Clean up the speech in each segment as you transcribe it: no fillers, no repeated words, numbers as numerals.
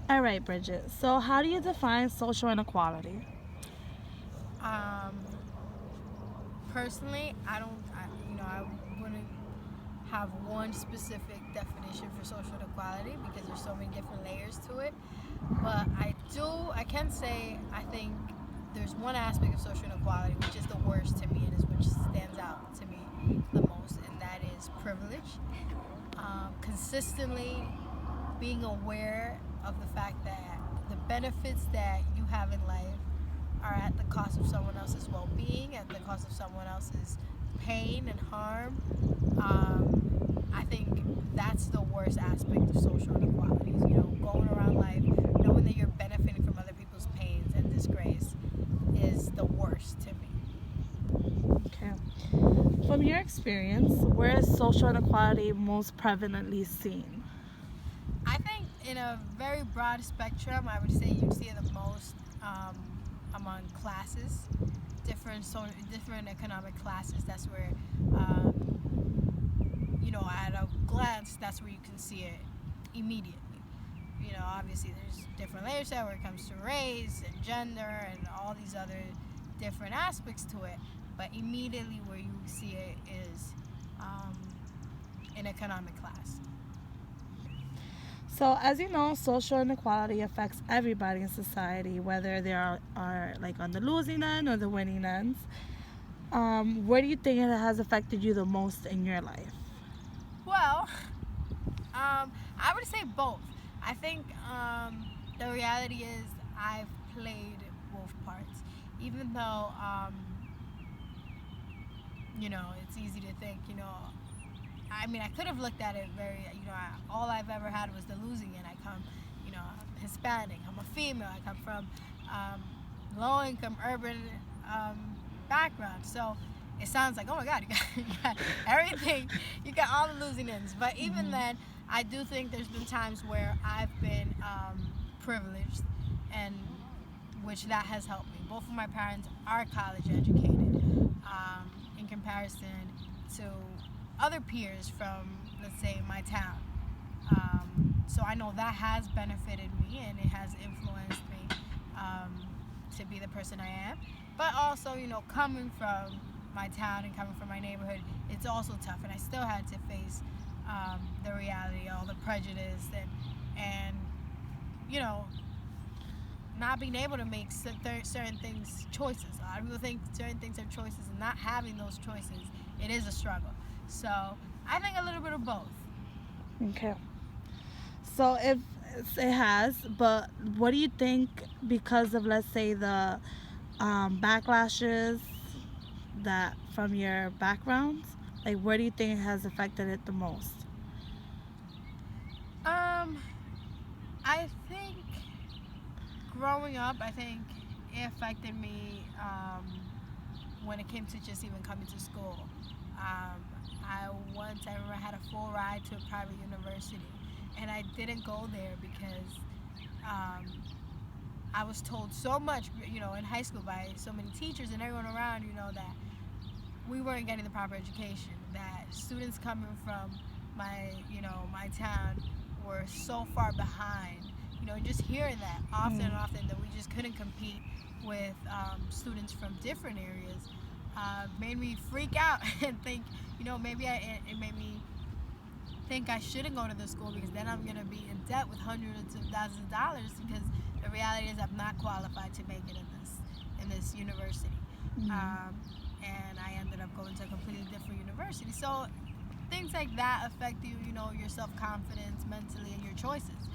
All right, Bridget. So, how do you define social inequality? Um, Personally, I wouldn't have one specific definition for social inequality because there's so many different layers to it. But I can say, I think there's one aspect of social inequality which is the worst to me and is which stands out to me the most, and that is privilege. Consistently being aware of the fact that the benefits that you have in life are at the cost of someone else's well-being, at the cost of someone else's pain and harm. I think that's the worst aspect of social inequalities. Going around life knowing that you're benefiting from other people's pains and disgrace is the worst to me. Okay. From your experience, where is social inequality most prevalently seen? I think in a very broad spectrum, I would say you'd see it the most among classes, different economic classes. That's where, at a glance, that's where you can see it immediately. Obviously there's different layers there where it comes to race and gender and all these other different aspects to it. But immediately where you see it is um, in economic class. So, as you know, social inequality affects everybody in society, whether they are like on the losing end or the winning ends. Where do you think it has affected you the most in your life? Well, I would say both. I think the reality is I've played both parts, even though it's easy to think. I mean, I could have looked at it very. All I've ever had was the losing end. I come, I'm Hispanic. I'm a female. I come from um, low income urban background. So it sounds like, oh my God, you got everything. You got all the losing ends. But even Mm-hmm. then, I do think there's been times where I've been privileged, and which that has helped me. Both of my parents are college educated, in comparison to other peers from, let's say, my town. So I know that has benefited me and it has influenced me to be the person I am. But also, coming from my town and coming from my neighborhood, it's also tough. And I still had to face the reality, all the prejudice, and you know, not being able to make certain things choices. A lot of people think certain things are choices, and not having those choices, it is a struggle. So I think a little bit of both. Okay. So if it has, but what do you think because of, let's say, the backlashes that from your backgrounds, like where do you think it has affected it the most? Um, I think growing up, I think it affected me when it came to just even coming to school. Um, I remember I had a full ride to a private university, and I didn't go there because um, I was told so much, in high school by so many teachers and everyone around, that we weren't getting the proper education. That students coming from my town were so far behind. Just hearing that often and Mm. often that we just couldn't compete with students from different areas made me freak out and think, maybe it made me think I shouldn't go to the school because then I'm gonna be in debt with hundreds of thousands of dollars because the reality is I'm not qualified to make it in this university. Mm. Um, and I ended up going to a completely different university. So things like that affect you, your self confidence mentally and your choices,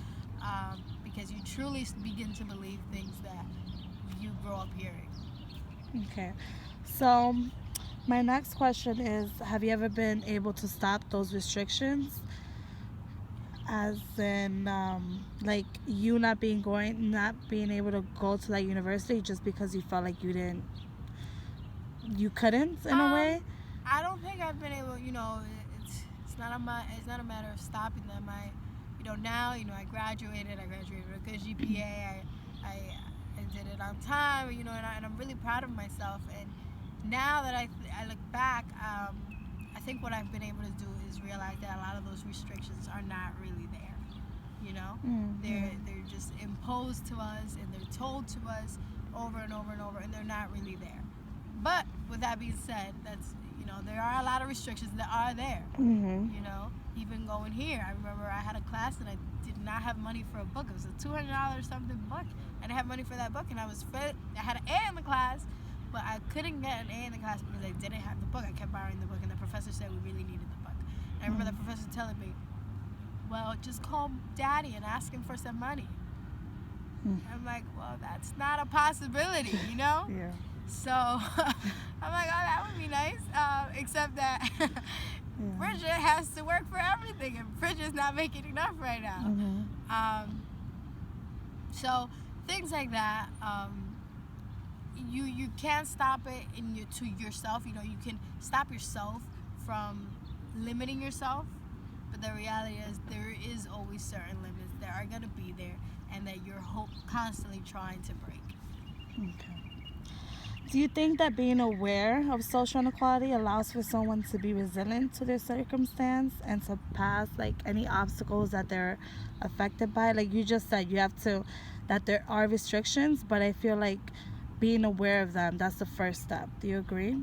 because you truly begin to believe things that you grow up hearing. Okay. So my next question is, have you ever been able to stop those restrictions? As in, like you not being able to go to that university just because you felt like you couldn't in a Um, way. I don't think I've been able. It's not a matter of stopping them. Now, I graduated. I graduated with a good GPA. I did it on time. And I'm really proud of myself. And now that I look back, I think what I've been able to do is realize that a lot of those restrictions are not really there. Mm, yeah. They're just in posed to us and they're told to us over and over and over, and they're not really there. But with that being said, that's, there are a lot of restrictions that are there. Mhm. Even going here, I remember I had a class and I did not have money for a book. It was a $200 something book. I didn't have money for that book, and I was fit. I had an A in the class, but I couldn't get an A in the class because I didn't have the book. I kept borrowing the book, and the professor said we really needed the book. And I remember the professor telling me, well, just call daddy and ask him for some money. I'm like, well, that's not a possibility, Yeah. So I'm like, oh, that would be nice. Except that Bridget has to work for everything, and Bridget's not making enough right now. Mhm. So things like that, you can't stop it to yourself. You can stop yourself from limiting yourself, but the reality is there is always certain limits that are going to be there and that you're constantly trying to break. Okay. Do you think that being aware of social inequality allows for someone to be resilient to their circumstance and to pass like any obstacles that they're affected by? Like you just said, that there are restrictions, but I feel like being aware of them, that's the first step. Do you agree?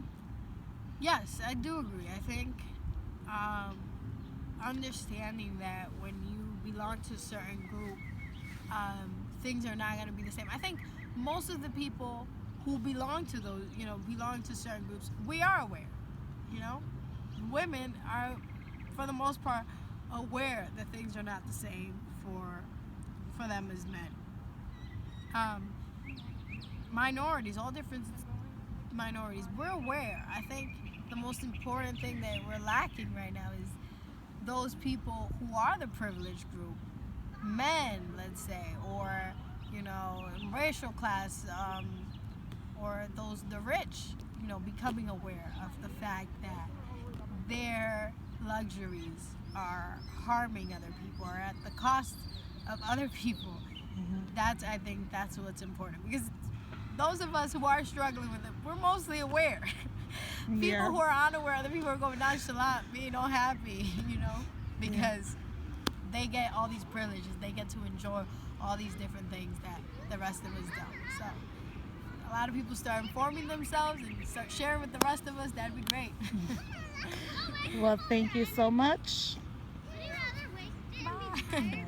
Yes, I do agree. I think understanding that when you belong to a certain group, things are not going to be the same. I think most of the people who belong to those, belong to certain groups, we are aware. Women are, for the most part, aware that things are not the same for them as men. Minorities, all different minorities, we're aware. I think the most important thing that we're lacking right now is those people who are the privileged group, men, let's say, or racial class, or the rich, becoming aware of the fact that their luxuries are harming other people or at the cost of other people. I think that's what's important, because those of us who are struggling with it, we're mostly aware. People who are unaware, other people are going nonchalant, being all happy, because they get all these privileges. They get to enjoy all these different things that the rest of us don't. So a lot of people start informing themselves and start sharing with the rest of us. That'd be great. Well, thank you so much. Bye.